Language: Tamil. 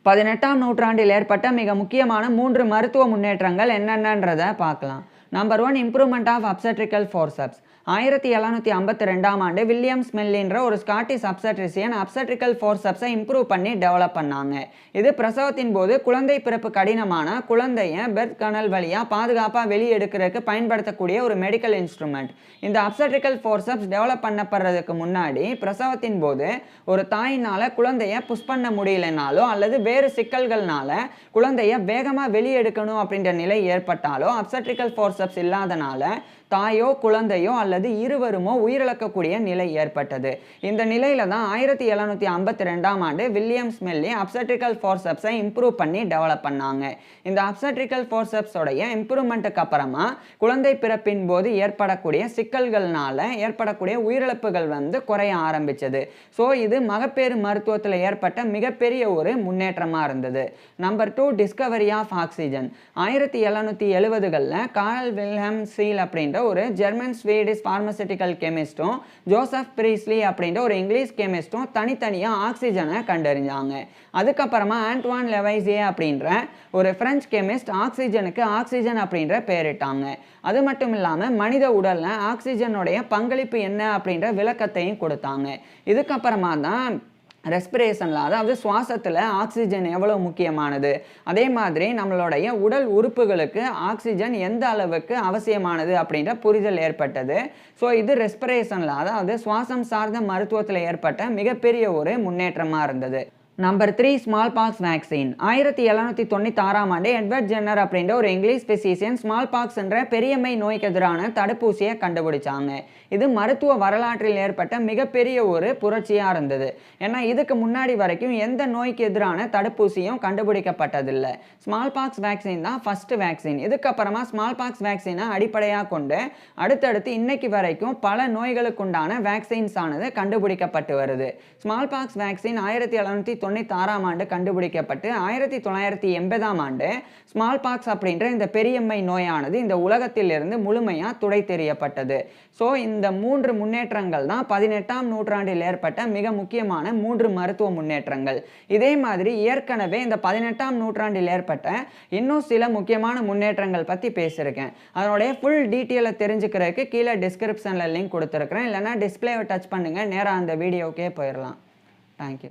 18ஆம் நூற்றாண்டில் ஏற்பட்ட மிக முக்கியமான 3 மருத்துவ முன்னேற்றங்கள் என்னென்னன்றதை பார்க்கலாம். Number 1 improvement of obstetrical forceps. 1752ஆம் ஆண்டு வில்லியம் ஸ்மெல்லின்ற ஒரு ஸ்காட்டிஷ் அப்சட்ரிசியன் அப்சட்ரிக்கல் ஃபோர்செப்ஸை இம்ப்ரூவ் பண்ணி டெவலப் பண்ணாங்க. இது பிரசவத்தின் போது குழந்தை பிறப்பு கடினமான குழந்தைய பெர்த் கனல் வழியாக பாதுகாப்பாக வெளியே எடுக்கிறதுக்கு பயன்படுத்தக்கூடிய ஒரு மெடிக்கல் இன்ஸ்ட்ருமெண்ட். இந்த அப்சட்ரிக்கல் ஃபோர்செப்ஸ் டெவலப் பண்ணப்படுறதுக்கு முன்னாடி பிரசவத்தின் போது ஒரு தாயினால் குழந்தைய புஷ் பண்ண முடியலனாலோ அல்லது வேறு சிக்கல்கள்னால குழந்தைய வேகமாக வெளியே எடுக்கணும் அப்படின்ற நிலை ஏற்பட்டாலோ அப்சட்ரிக்கல் ஃபோர்செப்ஸ் இல்லாதனால தாயோ குழந்தையோ அல்லது இருவருமோ உயிரிழக்கக்கூடிய நிலை ஏற்பட்டது. இந்த நிலையில தான் 1752ஆம் ஆண்டு வில்லியம் ஸ்மெல்லி அப்சட்ரிக்கல் ஃபோர்செப்ஸை இம்ப்ரூவ் பண்ணி டெவலப் பண்ணாங்க. இந்த அப்சட்ரிக்கல் ஃபோர்செப்ஸோடைய இம்ப்ரூவ்மெண்ட்டுக்கு அப்புறமா குழந்தை பிறப்பின் போது ஏற்படக்கூடிய சிக்கல்கள்னால ஏற்படக்கூடிய உயிரிழப்புகள் குறைய ஆரம்பிச்சது. ஸோ இது மகப்பேறு மருத்துவத்தில் ஏற்பட்ட மிகப்பெரிய ஒரு முன்னேற்றமாக இருந்தது. Number 2 discovery of oxygen. 1770களில் கார்ல் வில்ஹெல்ம் சீல் அப்படின்ற ஒரு ஜெர்மன் ஸ்வீடிஷ் பார்மசூட்டிக்கல் கெமிஸ்டும் ஜோசப் பிரீஸ்லி அப்படின்ற ஒரு இங்கிலீஷ் கெமிஸ்டும் தனித்தனியாக ஆக்சிஜனை கண்டறிஞ்சாங்க. அதுக்கப்புறமா ஆண்ட்வான் லெவைசியே அப்படின்ற ஒரு பிரெஞ்சு கெமிஸ்ட் ஆக்சிஜனுக்கு ஆக்சிஜன் அப்படின்ற பேரிட்டாங்க. அது மட்டும் இல்லாமல் மனித உடலில் ஆக்சிஜனுடைய பங்களிப்பு என்ன அப்படின்ற விளக்கத்தையும் கொடுத்தாங்க. இதுக்கப்புறமா தான் ரெஸ்பிரேஷனில் அதாவது சுவாசத்தில் ஆக்சிஜன் எவ்வளோ முக்கியமானது, அதே மாதிரி நம்மளுடைய உடல் உறுப்புகளுக்கு ஆக்சிஜன் எந்த அளவுக்கு அவசியமானது அப்படின்ற புரிதல் ஏற்பட்டது. ஸோ இது ரெஸ்பிரேஷனில் அதாவது சுவாசம் சார்ந்த மருத்துவத்தில் ஏற்பட்ட மிகப்பெரிய ஒரு முன்னேற்றமாக இருந்தது. Number 3 smallpox vaccine. 1796ஆம் ஆண்டு எட்வர்ட் ஜென்னர் அப்படின்ற ஒரு இங்கிலீஷ் பிசிஷியன் ஸ்மால் பாக்ஸ் என்ற பெரியம்மை நோய்க்கு எதிரான தடுப்பூசியை கண்டுபிடிச்சாங்க. இது மருத்துவ வரலாற்றில் ஏற்பட்ட மிகப்பெரிய ஒரு புரட்சியாக இருந்தது. ஏன்னா இதுக்கு முன்னாடி வரைக்கும் எந்த நோய்க்கு எதிரான தடுப்பூசியும் கண்டுபிடிக்கப்பட்டதில்லை. ஸ்மால் பாக்ஸ் வேக்சின் தான் ஃபர்ஸ்ட் வேக்சின். இதுக்கப்புறமா ஸ்மால் பாக்ஸ் வேக்சினை அடிப்படையாக கொண்டு அடுத்தடுத்து இன்னைக்கு வரைக்கும் பல நோய்களுக்குண்டான வேக்சின்ஸ் ஆனது கண்டுபிடிக்கப்பட்டு வருது. ஸ்மால் பாக்ஸ் வேக்சின் 1796ஆம் ஆண்டு கண்டுபிடிக்கப்பட்டு 1980ஆம் ஆண்டு ஸ்மால் பாக்ஸ் அப்படின்ற இந்த பெரியம்மை நோயானது இந்த உலகத்திலிருந்து முழுமையாக துடை தெரியப்பட்டது. ஸோ இந்த 3 முன்னேற்றங்கள் தான் 18ஆம் நூற்றாண்டில் ஏற்பட்ட மிக முக்கியமான 3 மருத்துவ முன்னேற்றங்கள். இதே மாதிரி ஏற்கனவே இந்த 18ஆம் நூற்றாண்டில் ஏற்பட்ட இன்னும் சில முக்கியமான முன்னேற்றங்கள் பற்றி பேசியிருக்கேன். அதனுடைய ஃபுல் டீட்டெயிலை தெரிஞ்சுக்கிறதுக்கு கீழே டிஸ்கிரிப்ஷனில் லிங்க் கொடுத்துருக்குறேன். இல்லைனா டிஸ்பிளேவை டச் பண்ணுங்கள், நேராக அந்த வீடியோக்கே போயிடலாம். தேங்க்யூ.